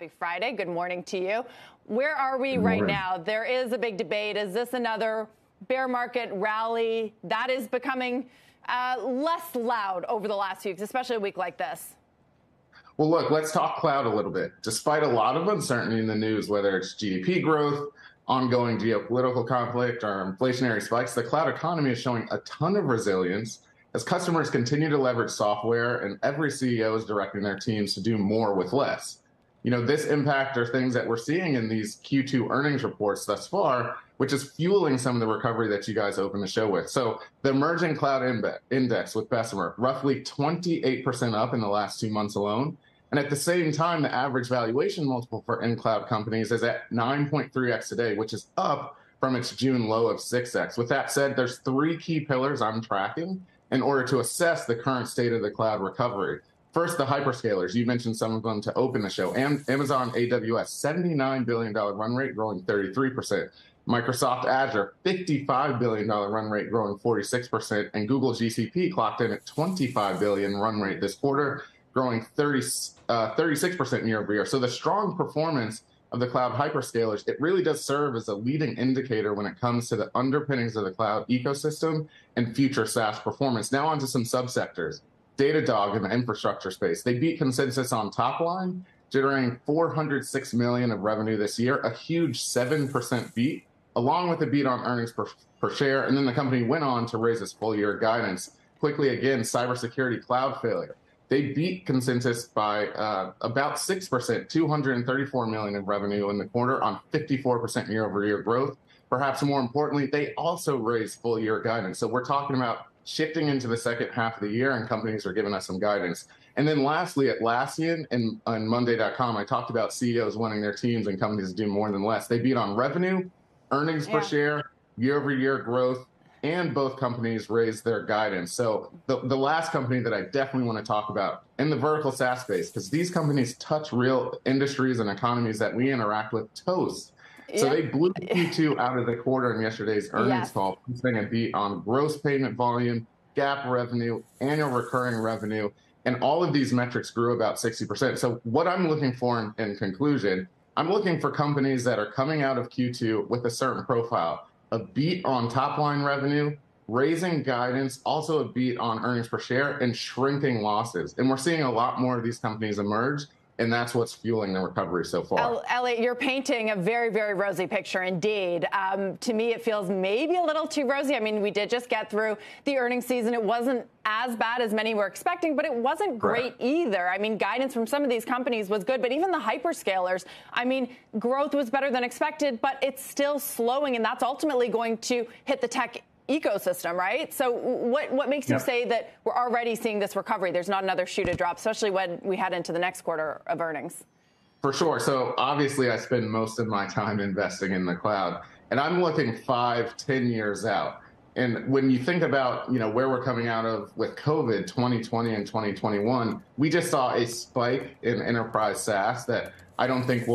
Happy Friday. Good morning to you. Where are we right now? There is a big debate. Is this another bear market rally? That is becoming less loud over the last few weeks, especially a week like this. Well, look, let's talk cloud a little bit. Despite a lot of uncertainty in the news, whether it's GDP growth, ongoing geopolitical conflict, or inflationary spikes, the cloud economy is showing a ton of resilience as customers continue to leverage software, and every CEO is directing their teams to do more with less. You know, this impact are things that we're seeing in these Q2 earnings reports thus far, which is fueling some of the recovery that you guys opened the show with. So the emerging cloud index with Bessemer, roughly 28% up in the last 2 months alone. And at the same time, the average valuation multiple for in-cloud companies is at 9.3x today, which is up from its June low of 6x. With that said, there's 3 key pillars I'm tracking in order to assess the current state of the cloud recovery. First, the hyperscalers. You mentioned some of them to open the show. And Amazon AWS, $79 billion run rate, growing 33%. Microsoft Azure, $55 billion run rate, growing 46%. And Google GCP clocked in at $25 billion run rate this quarter, growing 36% year over year. So the strong performance of the cloud hyperscalers, it really does serve as a leading indicator when it comes to the underpinnings of the cloud ecosystem and future SaaS performance. Now onto some subsectors. Datadog in the infrastructure space. They beat consensus on top line, generating $406 million of revenue this year, a huge 7% beat, along with a beat on earnings per share. And then the company went on to raise its full year guidance. Quickly again, cybersecurity cloud failure. They beat consensus by about 6%, $234 million in revenue in the quarter on 54% year over year growth. Perhaps more importantly, they also raised full year guidance. So we're talking about shifting into the second half of the year, and companies are giving us some guidance. And then lastly, Atlassian and on Monday.com, I talked about CEOs wanting their teams and companies to do more than less. They beat on revenue, earnings per share, year-over-year growth, and both companies raised their guidance. So the last company that I definitely want to talk about in the vertical SaaS space, because these companies touch real industries and economies that we interact with, Toast. So they blew Q2 out of the quarter in yesterday's earnings call, posting a beat on gross payment volume, GAAP revenue, annual recurring revenue, and all of these metrics grew about 60%. So what I'm looking for in conclusion, I'm looking for companies that are coming out of Q2 with a certain profile, a beat on top line revenue, raising guidance, also a beat on earnings per share, and shrinking losses. And we're seeing a lot more of these companies emerge. And that's what's fueling the recovery so far. Elliot, you're painting a very, very rosy picture indeed. To me, it feels maybe a little too rosy. I mean, we did just get through the earnings season. It wasn't as bad as many were expecting, but it wasn't great either. I mean, guidance from some of these companies was good, but even the hyperscalers, I mean, growth was better than expected, but it's still slowing, and that's ultimately going to hit the tech ecosystem, right? So what makes you say that we're already seeing this recovery? There's not another shoe to drop, especially when we head into the next quarter of earnings. For sure. So obviously I spend most of my time investing in the cloud, and I'm looking 5-10 years out. And when you think about, you know, where we're coming out of with COVID 2020 and 2021, we just saw a spike in enterprise SaaS that I don't think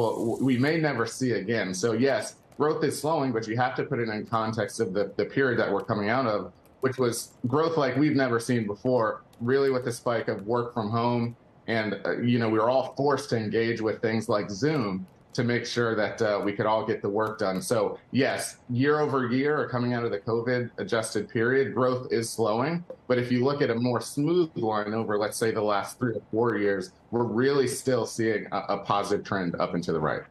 we may never see again. So yes, growth is slowing, but you have to put it in context of the period that we're coming out of, which was growth like we've never seen before, really with the spike of work from home. And, you know, we were all forced to engage with things like Zoom to make sure that we could all get the work done. So yes, year over year or coming out of the COVID adjusted period, growth is slowing. But if you look at a more smooth line over, let's say, the last 3 to 4 years, we're really still seeing a positive trend up and to the right.